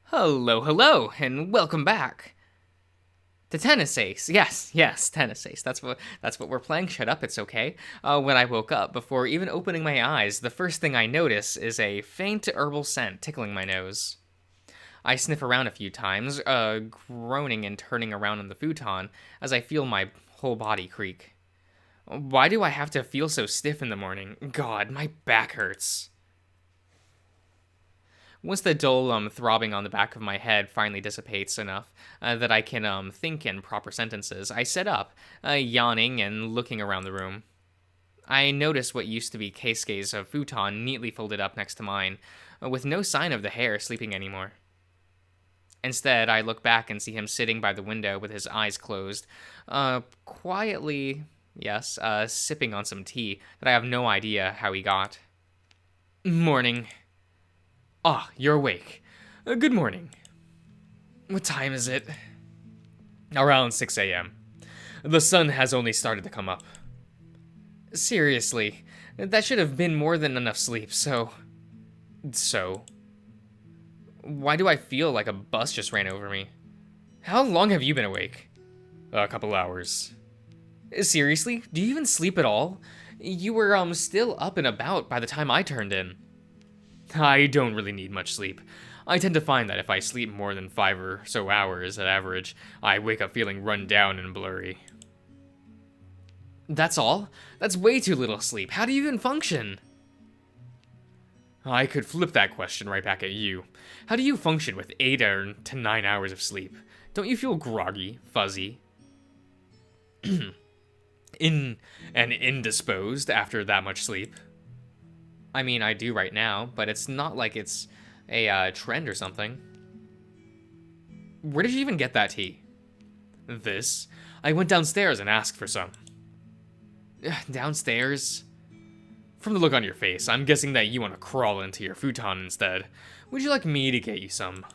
Hello, hello, and welcome back to Tennis Ace. Yes, Tennis Ace. That's what we're playing. Shut up, it's okay. When I woke up, before even opening my eyes, the first thing I notice is a faint herbal scent tickling my nose. I sniff around a few times, groaning and turning around on the futon as I feel my whole body creak. Why do I have to feel so stiff in the morning? God, my back hurts. Once the dull throbbing on the back of my head finally dissipates enough that I can think in proper sentences, I sit up, yawning and looking around the room. I notice what used to be Keisuke's futon neatly folded up next to mine, with no sign of the hare sleeping anymore. Instead, I look back and see him sitting by the window with his eyes closed, quietly, yes, sipping on some tea that I have no idea how he got. Morning. Ah, you're awake. Good morning. What time is it? Around 6 a.m. The sun has only started to come up. Seriously, that should have been more than enough sleep, so... Why do I feel like a bus just ran over me? How long have you been awake? A couple hours. Seriously? Do you even sleep at all? You were, still up and about by the time I turned in. I don't really need much sleep. I tend to find that if I sleep more than 5 or so hours at average, I wake up feeling run down and blurry. That's all? That's way too little sleep. How do you even function? I could flip that question right back at you. How do you function with 8 to 9 hours of sleep? Don't you feel groggy, fuzzy, indisposed after that much sleep? I mean, I do right now, but it's not like it's a trend or something. Where did you even get that tea? This? I went downstairs and asked for some. Downstairs? From the look on your face, I'm guessing that you want to crawl into your futon instead. Would you like me to get you some?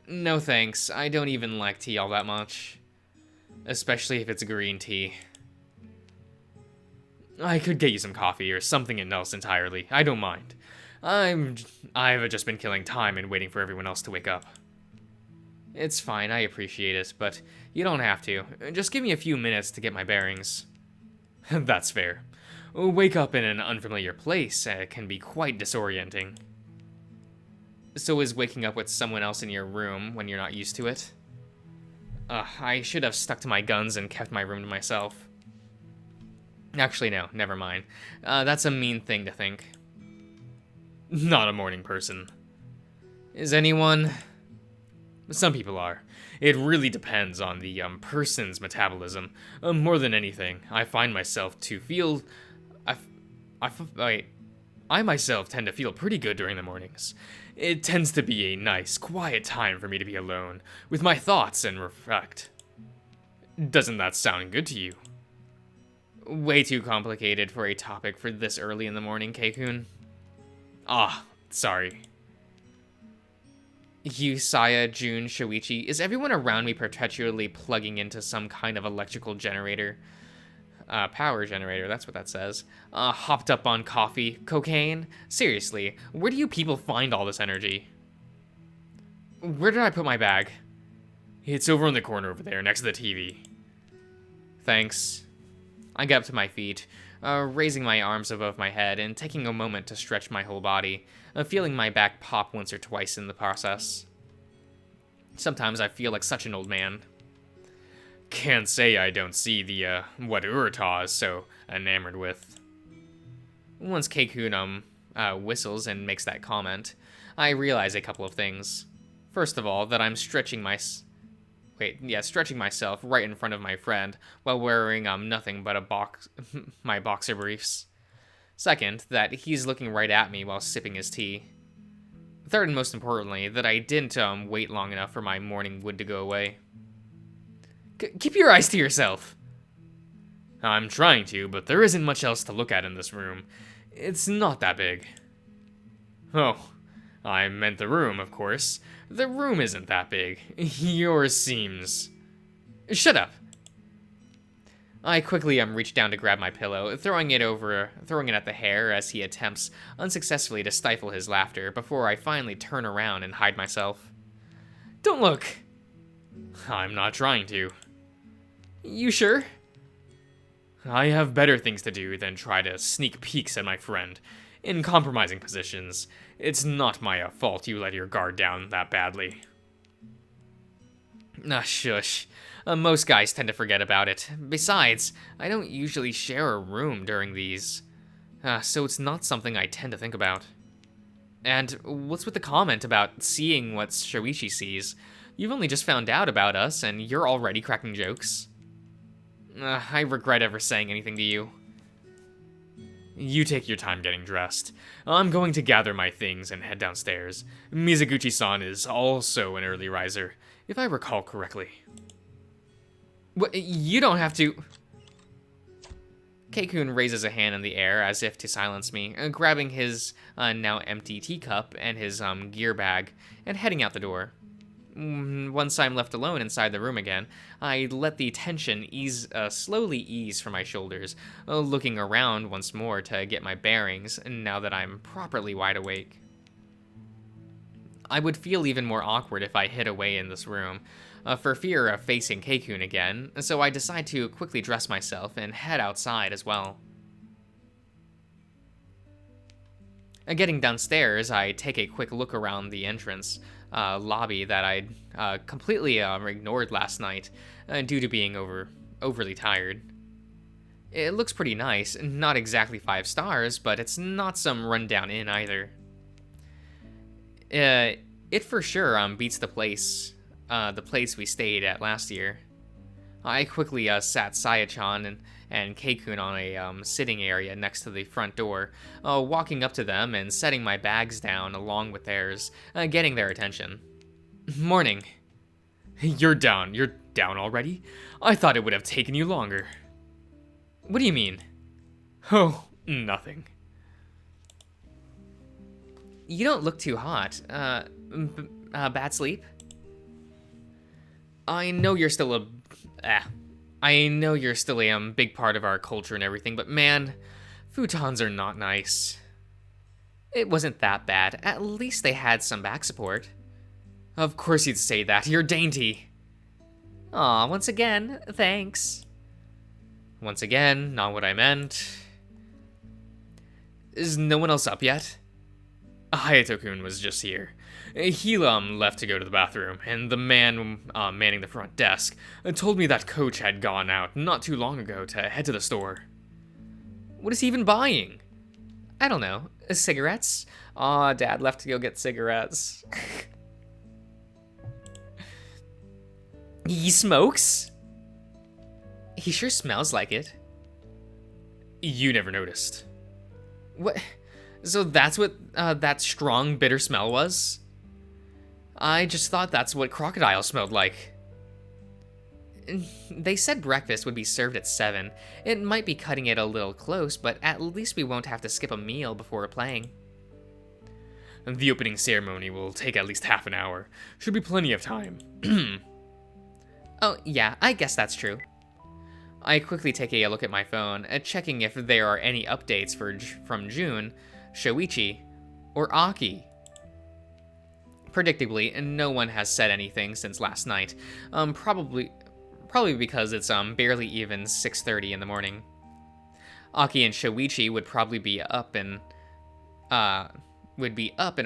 No thanks, I don't even like tea all that much. Especially if it's green tea. I could get you some coffee or something else entirely. I don't mind. I've just been killing time and waiting for everyone else to wake up. It's fine, I appreciate it, but you don't have to. Just give me a few minutes to get my bearings. That's fair. Wake up in an unfamiliar place can be quite disorienting. So is waking up with someone else in your room when you're not used to it? I should have stuck to my guns and kept my room to myself. Actually, no, never mind. That's a mean thing to think. Not a morning person. Is anyone? Some people are. It really depends on the person's metabolism. More than anything, I find myself to feel... I myself tend to feel pretty good during the mornings. It tends to be a nice, quiet time for me to be alone, with my thoughts and reflect. Doesn't that sound good to you? Way too complicated for a topic for this early in the morning, Keikun. Ah, sorry. Yusaya, Jun, Shoichi, is everyone around me perpetually plugging into some kind of electrical generator? Power generator, that's what that says. Hopped up on coffee, cocaine? Seriously, where do you people find all this energy? Where did I put my bag? It's over in the corner over there, next to the TV. Thanks. I get up to my feet, raising my arms above my head and taking a moment to stretch my whole body, feeling my back pop once or twice in the process. Sometimes I feel like such an old man. Can't say I don't see the, what Urata is so enamored with. Once Keikun, whistles and makes that comment, I realize a couple of things. First of all, that I'm stretching myself right in front of my friend while wearing nothing but my boxer briefs. Second, that he's looking right at me while sipping his tea. Third, and most importantly, that I didn't wait long enough for my morning wood to go away. Keep your eyes to yourself. I'm trying to, but there isn't much else to look at in this room. It's not that big. Oh, I meant the room, of course. The room isn't that big. Yours seems... Shut up! I quickly reach down to grab my pillow, throwing it at the hare as he attempts unsuccessfully to stifle his laughter before I finally turn around and hide myself. Don't look. I'm not trying to. You sure? I have better things to do than try to sneak peeks at my friend in compromising positions. It's not my fault you let your guard down that badly. Shush. Most guys tend to forget about it. Besides, I don't usually share a room during these, so it's not something I tend to think about. And what's with the comment about seeing what Shoichi sees? You've only just found out about us, and you're already cracking jokes. I regret ever saying anything to you. You take your time getting dressed. I'm going to gather my things and head downstairs. Mizuguchi-san is also an early riser, if I recall correctly. What? You don't have to... Keikun raises a hand in the air as if to silence me, grabbing his now empty teacup and his gear bag, and heading out the door. Once I'm left alone inside the room again, I let the tension slowly ease from my shoulders, looking around once more to get my bearings, now that I'm properly wide awake. I would feel even more awkward if I hid away in this room, for fear of facing Keikun again, so I decide to quickly dress myself and head outside as well. Getting downstairs, I take a quick look around the entrance lobby that I'd completely ignored last night due to being overly tired. It looks pretty nice, not exactly 5 stars, but it's not some rundown inn either. It for sure beats the place we stayed at last year. I quickly sat Saya-chan and Keikun on a sitting area next to the front door, walking up to them and setting my bags down along with theirs, getting their attention. Morning. You're down already? I thought it would have taken you longer. What do you mean? Oh, nothing. You don't look too hot. Bad sleep? I know you're still a big part of our culture and everything, but man, futons are not nice. It wasn't that bad. At least they had some back support. Of course you'd say that. You're dainty. Aw, once again, thanks. Once again, not what I meant. Is no one else up yet? Hayato-kun was just here. He left to go to the bathroom, and the man manning the front desk told me that Coach had gone out not too long ago to head to the store. What is he even buying? I don't know. Cigarettes? Aw, Dad left to go get cigarettes. He smokes? He sure smells like it. You never noticed. What? So that's what that strong, bitter smell was? I just thought that's what crocodile smelled like. They said breakfast would be served at 7. It might be cutting it a little close, but at least we won't have to skip a meal before playing. The opening ceremony will take at least half an hour. Should be plenty of time. Oh, yeah, I guess that's true. I quickly take a look at my phone, checking if there are any updates from June, Shoichi, or Aki. Predictably, no one has said anything since last night, probably because it's barely even 6:30 in the morning. Aki and Shoichi would probably be up and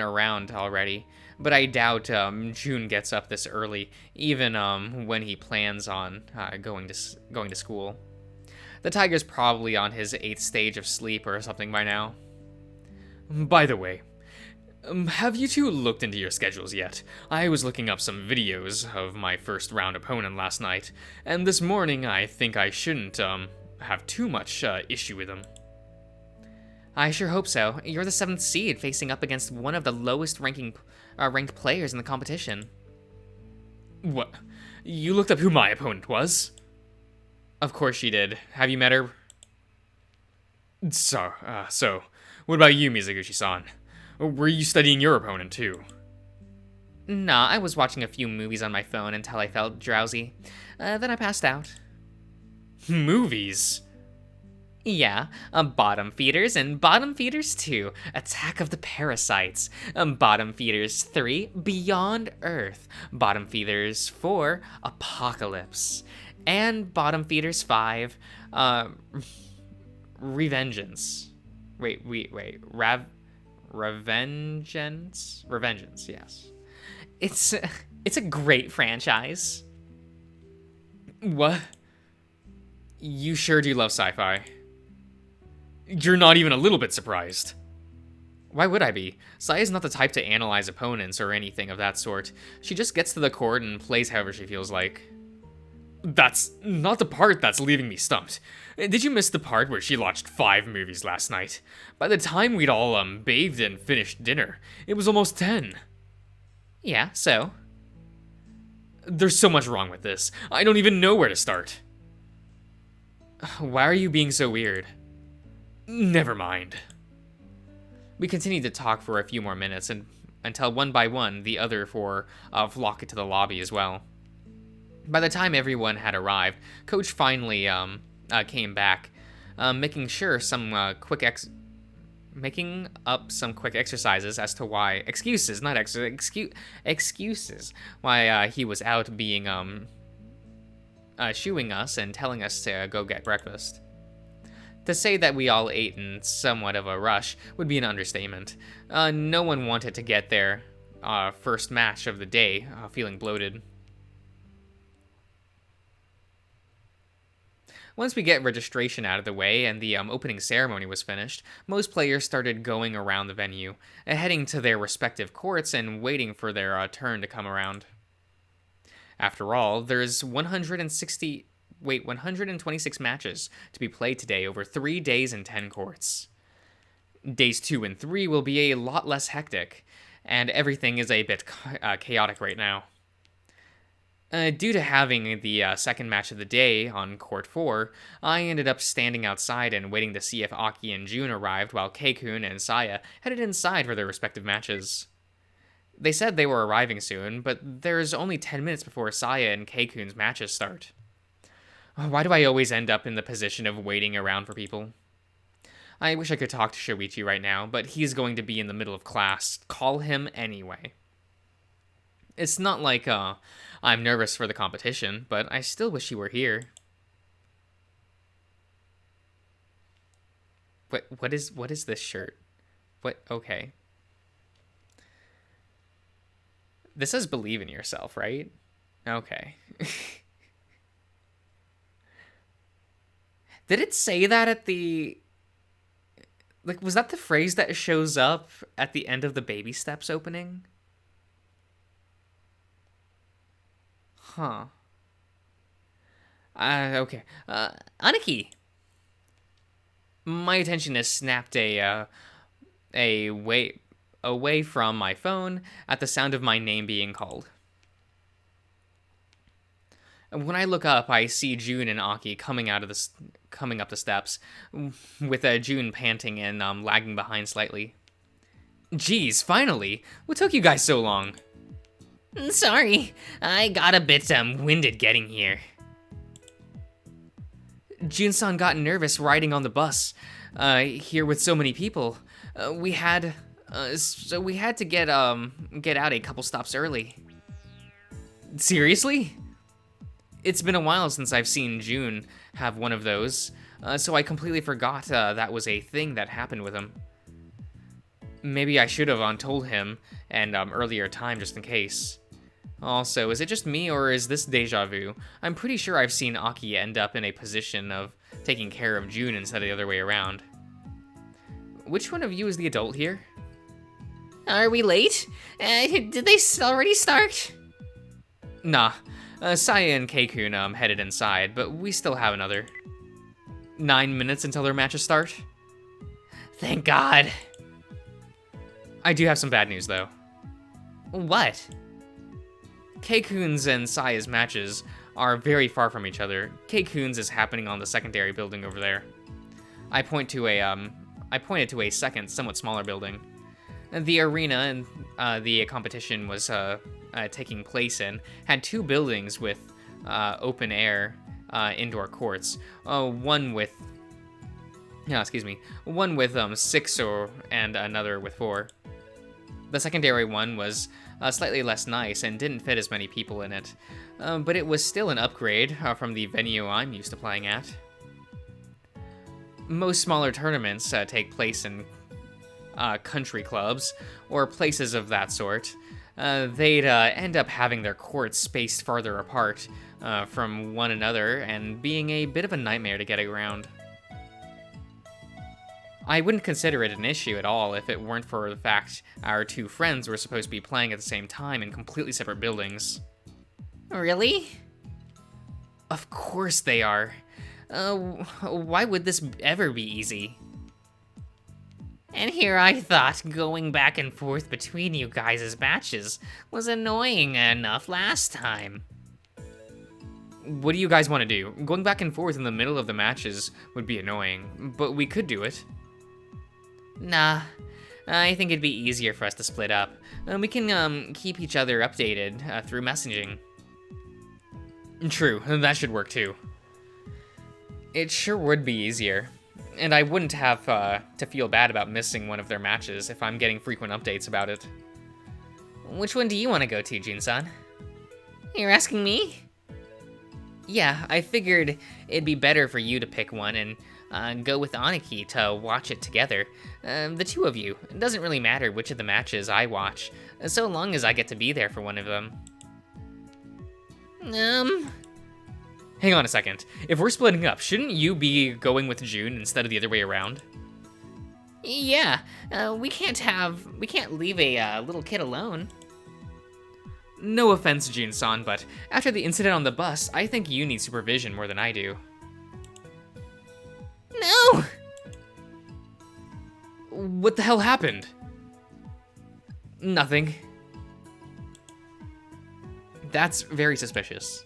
around already, but I doubt June gets up this early, even when he plans on going to school. The tiger's probably on his 8th stage of sleep or something by now. By the way, have you two looked into your schedules yet? I was looking up some videos of my first round opponent last night, and this morning I think I shouldn't have too much issue with him. I sure hope so. You're the 7th seed facing up against one of the lowest ranked players in the competition. What? You looked up who my opponent was? Of course she did. Have you met her? So, what about you, Mizuguchi-san? Were you studying your opponent, too? Nah, I was watching a few movies on my phone until I felt drowsy. Then I passed out. Movies? Yeah, bottom feeders and bottom feeders 2, Attack of the Parasites. Bottom feeders 3, Beyond Earth. Bottom feeders 4, Apocalypse. And bottom feeders 5, Revengeance. Wait. Revengeance? Revengeance, yes. It's a great franchise. What? You sure do love sci-fi. You're not even a little bit surprised. Why would I be? Saya is not the type to analyze opponents or anything of that sort. She just gets to the court and plays however she feels like. That's not the part that's leaving me stumped. Did you miss the part where she watched 5 movies last night? By the time we'd all, bathed and finished dinner, it was almost 10. Yeah, so? There's so much wrong with this. I don't even know where to start. Why are you being so weird? Never mind. We continued to talk for a few more minutes, and until one by one, the other 4 flocked into the lobby as well. By the time everyone had arrived, Coach finally came back, making up some quick exercises as to why excuses why he was out being shooing us and telling us to go get breakfast. To say that we all ate in somewhat of a rush would be an understatement. No one wanted to get their first match of the day feeling bloated. Once we get registration out of the way and the opening ceremony was finished, most players started going around the venue, heading to their respective courts and waiting for their turn to come around. After all, there's 126 matches to be played today over 3 days and 10 courts. Days 2 and 3 will be a lot less hectic, and everything is a bit chaotic right now. Due to having the second match of the day on Court 4, I ended up standing outside and waiting to see if Aki and Jun arrived while Keikun and Saya headed inside for their respective matches. They said they were arriving soon, but there's only 10 minutes before Saya and Keikun's matches start. Why do I always end up in the position of waiting around for people? I wish I could talk to Shoichi right now, but he's going to be in the middle of class. Call him anyway. It's not like I'm nervous for the competition, but I still wish he were here. What is this shirt? What? Okay. This says believe in yourself, right? Okay. Did it say that at the... Like, was that the phrase that shows up at the end of the Baby Steps opening? Huh. Okay. Aniki! My attention has snapped away from my phone at the sound of my name being called. When I look up, I see Jun and Aki coming up the steps, with Jun panting and lagging behind slightly. Geez, finally! What took you guys so long? Sorry, I got a bit winded getting here. Jun-san got nervous riding on the bus here with so many people. We had to get out a couple stops early. Seriously? It's been a while since I've seen Jun have one of those, so I completely forgot that was a thing that happened with him. Maybe I should have told him an earlier time just in case. Also, is it just me or is this deja vu? I'm pretty sure I've seen Aki end up in a position of taking care of Jun instead of the other way around. Which one of you is the adult here? Are we late? Did they already start? Nah. Saya and Keikun headed inside, but we still have another 9 minutes until their matches start. Thank God. I do have some bad news, though. What? Keikun's and Saya's matches are very far from each other. Keikun's is happening on the secondary building over there. I pointed to a second, somewhat smaller building. The arena and the competition was taking place in had 2 buildings with open air indoor courts. One with No, excuse me. One with 6 and another with 4. The secondary one was slightly less nice and didn't fit as many people in it, but it was still an upgrade from the venue I'm used to playing at. Most smaller tournaments take place in country clubs or places of that sort. They'd end up having their courts spaced farther apart from one another and being a bit of a nightmare to get around. I wouldn't consider it an issue at all if it weren't for the fact our two friends were supposed to be playing at the same time in completely separate buildings. Really? Of course they are. Why would this ever be easy? And here I thought going back and forth between you guys' matches was annoying enough last time. What do you guys want to do? Going back and forth in the middle of the matches would be annoying, but we could do it. Nah, I think it'd be easier for us to split up. We can keep each other updated through messaging. True, that should work too. It sure would be easier. And I wouldn't have to feel bad about missing one of their matches if I'm getting frequent updates about it. Which one do you want to go to, Jun-san? You're asking me? Yeah, I figured it'd be better for you to pick one and go with Aniki to watch it together. The two of you. It doesn't really matter which of the matches I watch, so long as I get to be there for one of them. Hang on a second. If we're splitting up, shouldn't you be going with June instead of the other way around? Yeah, we can't leave a little kid alone. No offense, Jun-san, but after the incident on the bus, I think you need supervision more than I do. No! What the hell happened? Nothing. That's very suspicious.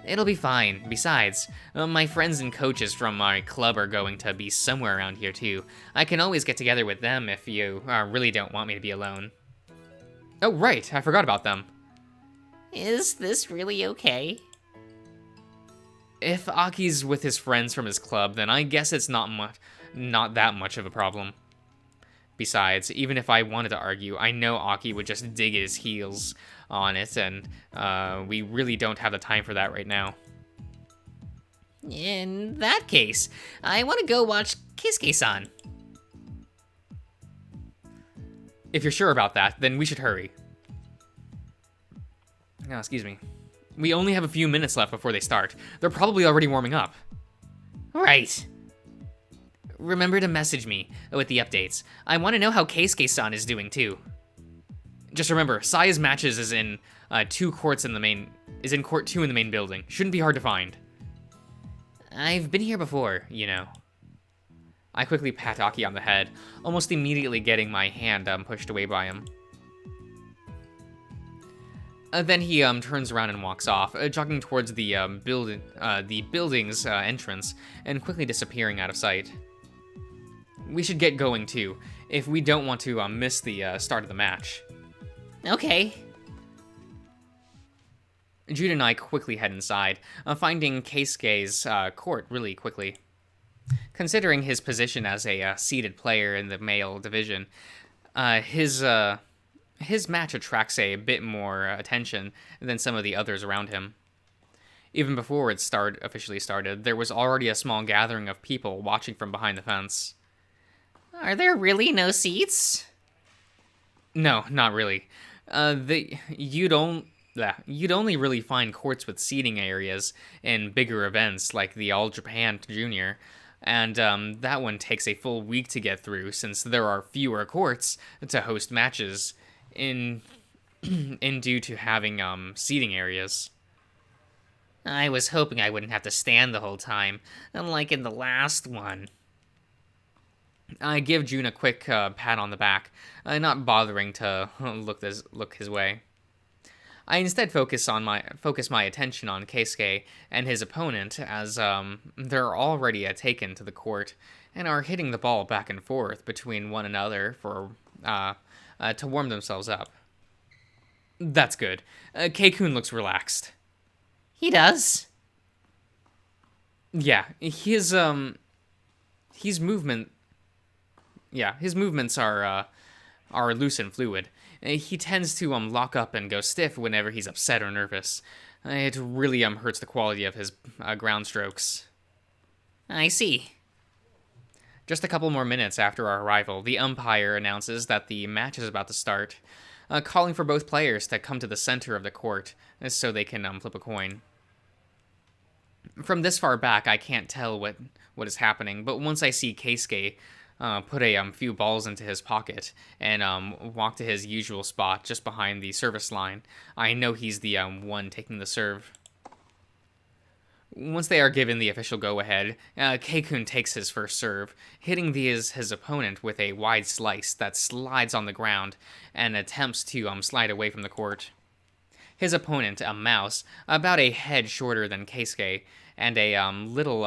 It'll be fine. Besides, my friends and coaches from my club are going to be somewhere around here too. I can always get together with them if you really don't want me to be alone. Oh, right. I forgot about them. Is this really okay? If Aki's with his friends from his club, then I guess it's not that much of a problem. Besides, even if I wanted to argue, I know Aki would just dig his heels on it, and we really don't have the time for that right now. In that case, I want to go watch Kisuke-san. If you're sure about that, then we should hurry. Oh, excuse me. We only have a few minutes left before they start. They're probably already warming up. Right. Remember to message me with the updates. I want to know how Keisuke-san is doing too. Just remember, Saya's matches is in court 2 in the main building. Shouldn't be hard to find. I've been here before, you know. I quickly pat Aki on the head, almost immediately getting my hand pushed away by him. Then he turns around and walks off, jogging towards the building's entrance, and quickly disappearing out of sight. We should get going too, if we don't want to miss the start of the match. Okay. Jude and I quickly head inside, finding Keisuke's court really quickly. Considering his position as a seeded player in the male division, his match attracts a bit more attention than some of the others around him. Even before it officially started, there was already a small gathering of people watching from behind the fence. Are there really no seats? No, not really. You'd only really find courts with seating areas in bigger events like the All Japan Junior, and that one takes a full week to get through since there are fewer courts to host matches in due to having seating areas. I was hoping I wouldn't have to stand the whole time, unlike in the last one. I give June a quick pat on the back, not bothering to look his way. I instead focus my attention on Keisuke and his opponent as they're already taken to the court and are hitting the ball back and forth between one another for to warm themselves up. That's good. Kei-kun looks relaxed. He does? Yeah, His movement, yeah, his movements are loose and fluid. He tends to lock up and go stiff whenever he's upset or nervous. It really hurts the quality of his ground strokes. I see. Just a couple more minutes after our arrival, the umpire announces that the match is about to start, calling for both players to come to the center of the court so they can flip a coin. From this far back, I can't tell what is happening, but once I see Keisuke put a few balls into his pocket and walk to his usual spot just behind the service line, I know he's the one taking the serve. Once they are given the official go-ahead, Keikun takes his first serve, hitting his opponent with a wide slice that slides on the ground and attempts to slide away from the court. His opponent, a mouse, about a head shorter than Keisuke, and a little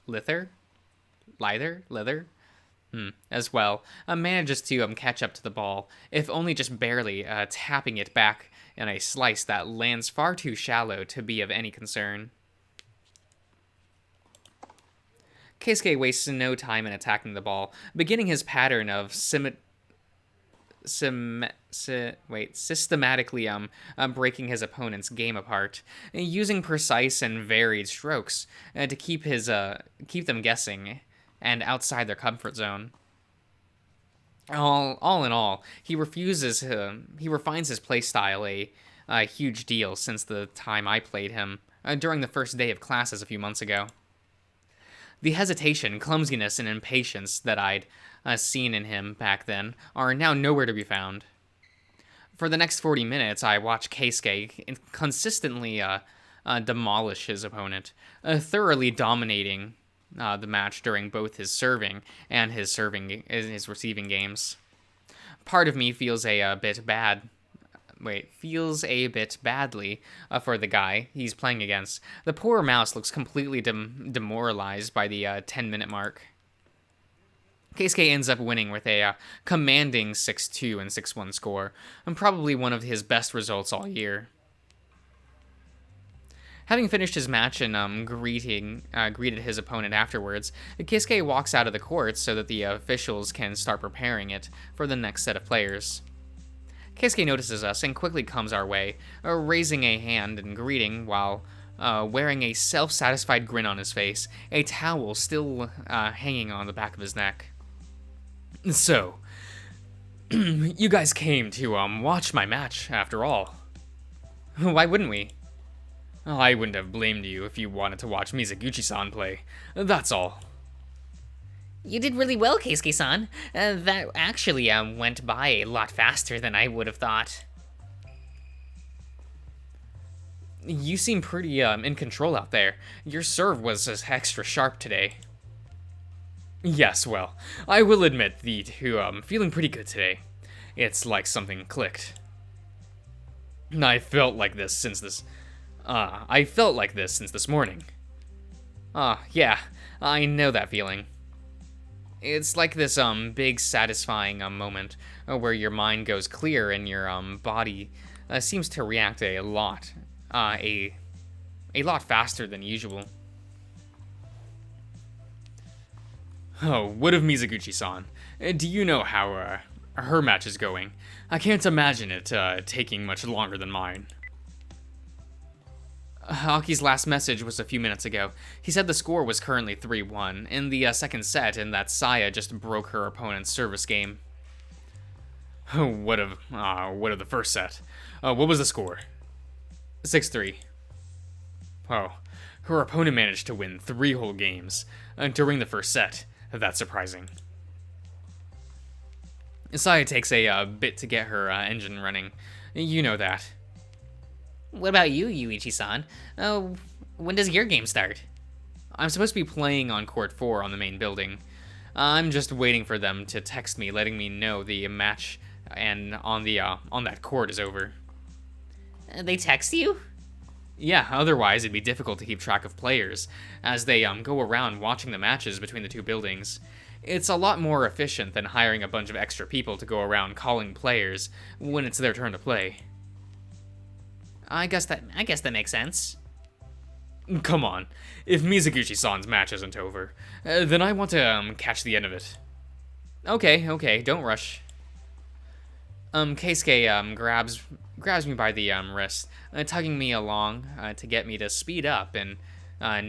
lither, as well, manages to catch up to the ball, if only just barely, tapping it back in a slice that lands far too shallow to be of any concern. Keisuke wastes no time in attacking the ball, beginning his pattern of systematically breaking his opponent's game apart, using precise and varied strokes to keep them guessing and outside their comfort zone. All in all, he refines his playstyle a huge deal since the time I played him during the first day of classes a few months ago. The hesitation, clumsiness, and impatience that I'd seen in him back then are now nowhere to be found. For the next 40 minutes, I watch Keisuke consistently demolish his opponent, thoroughly dominating the match during both his serving and his receiving games. Part of me feels a bit badly for the guy he's playing against. The poor mouse looks completely demoralized by the 10-minute mark. Keisuke ends up winning with a commanding 6-2 and 6-1 score, and probably one of his best results all year. Having finished his match and greeted his opponent afterwards, Keisuke walks out of the court so that the officials can start preparing it for the next set of players. Keisuke notices us and quickly comes our way, raising a hand in greeting while wearing a self-satisfied grin on his face, a towel still hanging on the back of his neck. So, you guys came to watch my match after all. Why wouldn't we? I wouldn't have blamed you if you wanted to watch Mizuguchi-san play. That's all. You did really well, Keisuke-san. That actually went by a lot faster than I would have thought. You seem pretty in control out there. Your serve was extra sharp today. Yes, well, I will admit to feeling pretty good today. It's like something clicked. I felt like this since this morning. Yeah, I know that feeling. It's like this big satisfying moment where your mind goes clear and your body seems to react a lot faster than usual. Oh, what of Mizuguchi-san? Do you know how her match is going? I can't imagine it taking much longer than mine. Aki's last message was a few minutes ago. He said the score was currently 3-1 in the second set and that Saya just broke her opponent's service game. What of the first set? What was the score? 6-3. Oh, her opponent managed to win 3 whole games during the first set. That's surprising. Saya takes a bit to get her engine running. You know that. What about you, Yuichi-san? When does your game start? I'm supposed to be playing on Court 4 on the main building. I'm just waiting for them to text me, letting me know the match and on that court is over. They text you? Yeah, otherwise it'd be difficult to keep track of players, as they go around watching the matches between the two buildings. It's a lot more efficient than hiring a bunch of extra people to go around calling players when it's their turn to play. I guess that makes sense. Come on. If Mizuguchi-san's match isn't over, then I want to catch the end of it. Okay, don't rush. Keisuke grabs me by the wrist, tugging me along to get me to speed up and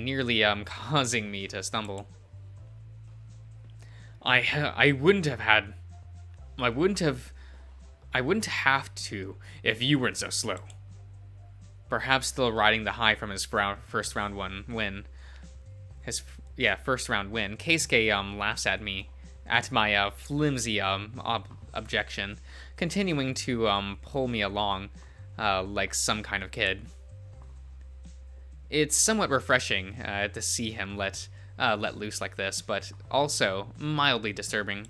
nearly causing me to stumble. I wouldn't have to if you weren't so slow. Perhaps still riding the high from his first round win. First round win. Keisuke laughs at me, at my flimsy objection, continuing to pull me along like some kind of kid. It's somewhat refreshing to see him let loose like this, but also mildly disturbing.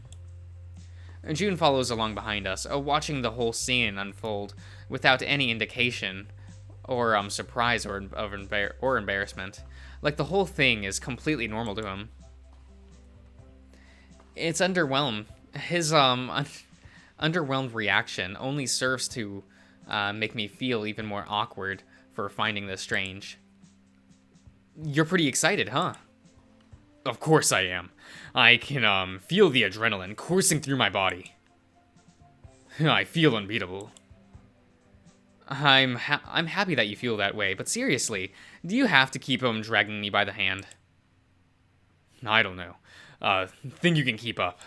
June follows along behind us, watching the whole scene unfold without any indication or surprise or embarrassment. Like the whole thing is completely normal to him. It's underwhelmed. His underwhelmed reaction only serves to make me feel even more awkward for finding this strange. You're pretty excited, huh? Of course I am. I can feel the adrenaline coursing through my body. I feel unbeatable. I'm happy that you feel that way, but seriously, do you have to keep dragging me by the hand? I don't know. Think you can keep up?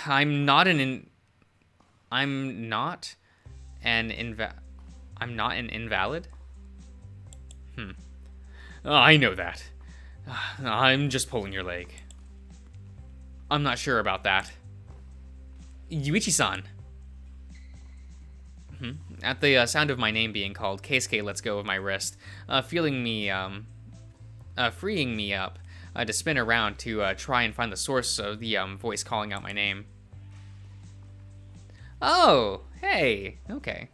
I'm not an invalid? I know that. I'm just pulling your leg. I'm not sure about that. Yuichi-san. At the sound of my name being called, Keisuke lets go of my wrist, freeing me up to spin around to try and find the source of the voice calling out my name. Oh, hey, okay.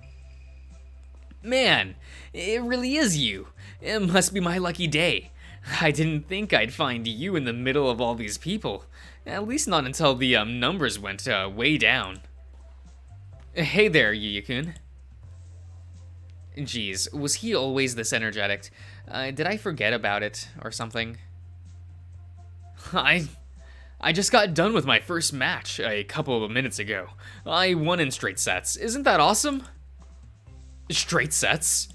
Man, it really is you. It must be my lucky day. I didn't think I'd find you in the middle of all these people. At least not until the numbers went way down. Hey there, Yuya-kun. Geez, was he always this energetic? Did I forget about it or something? I just got done with my first match a couple of minutes ago. I won in straight sets. Isn't that awesome? Straight sets?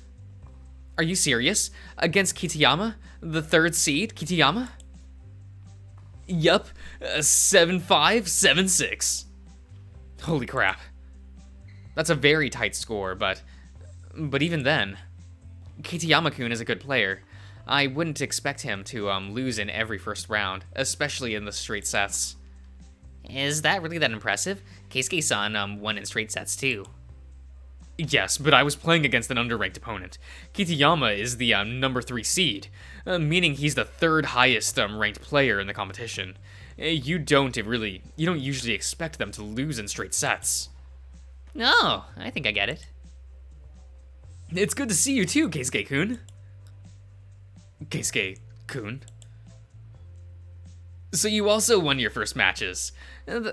Are you serious? Against Kitayama? The third seed, Kitayama? Yup, 7-5, 7-6. Holy crap. That's a very tight score, but even then, Kitayama-kun is a good player. I wouldn't expect him to lose in every first round, especially in the straight sets. Is that really that impressive? Keisuke-san won in straight sets too. Yes, but I was playing against an underranked opponent. Kitayama is the number 3 seed, meaning he's the third highest ranked player in the competition. You don't usually expect them to lose in straight sets. No, I think I get it. It's good to see you too, Keisuke-kun. Keisuke-kun? So you also won your first matches.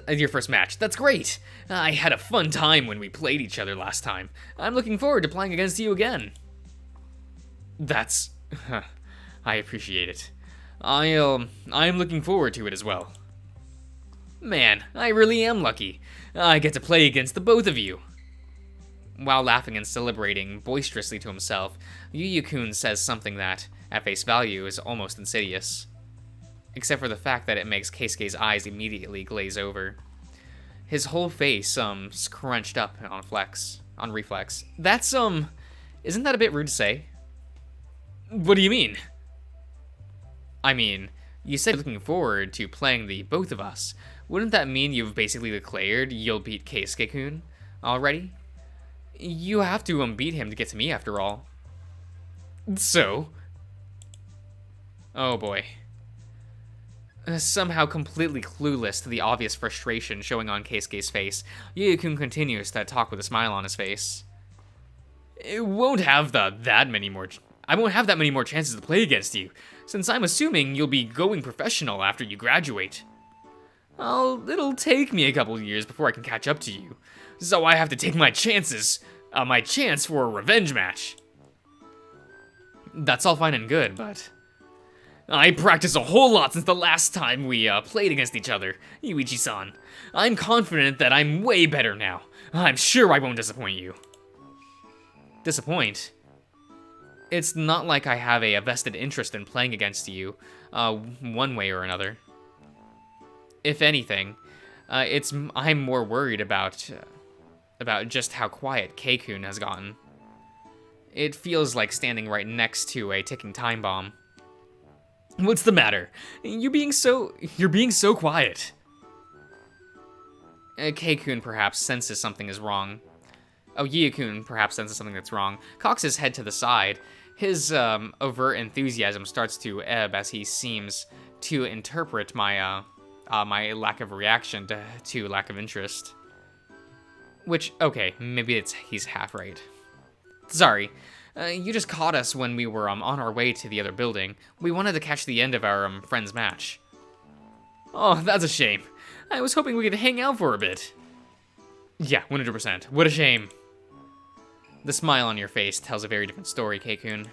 Your first match. That's great. I had a fun time when we played each other last time. I'm looking forward to playing against you again. That's... I appreciate it. I'm looking forward to it as well. Man, I really am lucky. I get to play against the both of you. While laughing and celebrating boisterously to himself, Yuya-kun says something that, at face value, is almost insidious. Except for the fact that it makes Keisuke's eyes immediately glaze over. His whole face, scrunched up on reflex. That's, isn't that a bit rude to say? What do you mean? I mean, you said looking forward to playing the both of us. Wouldn't that mean you've basically declared you'll beat Keisuke-kun already? You have to beat him to get to me after all. So? Oh boy. Somehow completely clueless to the obvious frustration showing on Keisuke's face, Yuya-kun continues to talk with a smile on his face. I won't have that many more chances to play against you, since I'm assuming you'll be going professional after you graduate. It'll take me a couple years before I can catch up to you, so I have to take my chances, my chance for a revenge match. That's all fine and good, but... I practiced a whole lot since the last time we played against each other, Yuichi-san. I'm confident that I'm way better now. I'm sure I won't disappoint you. Disappoint? It's not like I have a vested interest in playing against you, one way or another. If anything, I'm more worried about just how quiet Keikun has gotten. It feels like standing right next to a ticking time bomb. What's the matter? You're being so quiet. Keikun perhaps senses something is wrong. Oh, Yiakun perhaps senses something that's wrong, cocks his head to the side. His overt enthusiasm starts to ebb as he seems to interpret my my lack of reaction to lack of interest. Which, okay, maybe he's half right. Sorry, you just caught us when we were on our way to the other building. We wanted to catch the end of our friend's match. Oh, that's a shame. I was hoping we could hang out for a bit. Yeah, 100%. What a shame. The smile on your face tells a very different story, Keikun.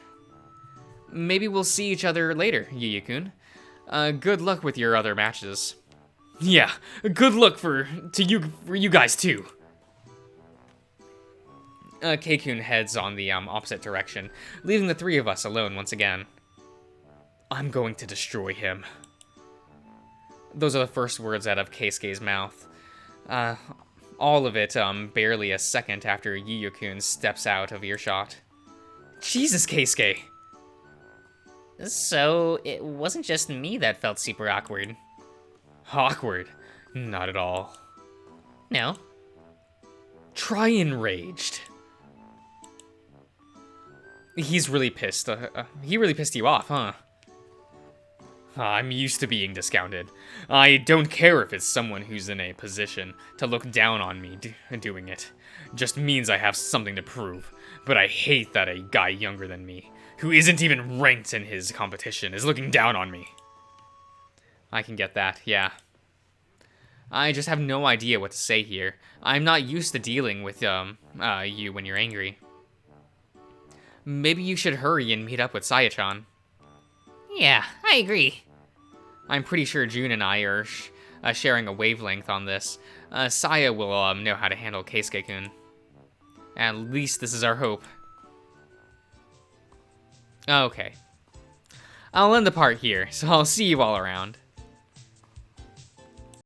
Maybe we'll see each other later, Yuya-kun. Good luck with your other matches. Yeah, good luck for you guys too. Keikun heads on the opposite direction, leaving the three of us alone once again. I'm going to destroy him. Those are the first words out of Keisuke's mouth. All of it barely a second after Yuya-kun steps out of earshot. Jesus, Keisuke! So, it wasn't just me that felt super awkward. Awkward? Not at all. No. Try enraged. He's really pissed. He really pissed you off, huh? I'm used to being discounted. I don't care if it's someone who's in a position to look down on me doing it. Just means I have something to prove. But I hate that a guy younger than me, who isn't even ranked in his competition, is looking down on me. I can get that, yeah. I just have no idea what to say here. I'm not used to dealing with you when you're angry. Maybe you should hurry and meet up with Saya-chan. Yeah, I agree. I'm pretty sure June and I are sharing a wavelength on this. Saya will know how to handle Keisuke-kun. At least this is our hope. Okay. I'll end the part here, so I'll see you all around.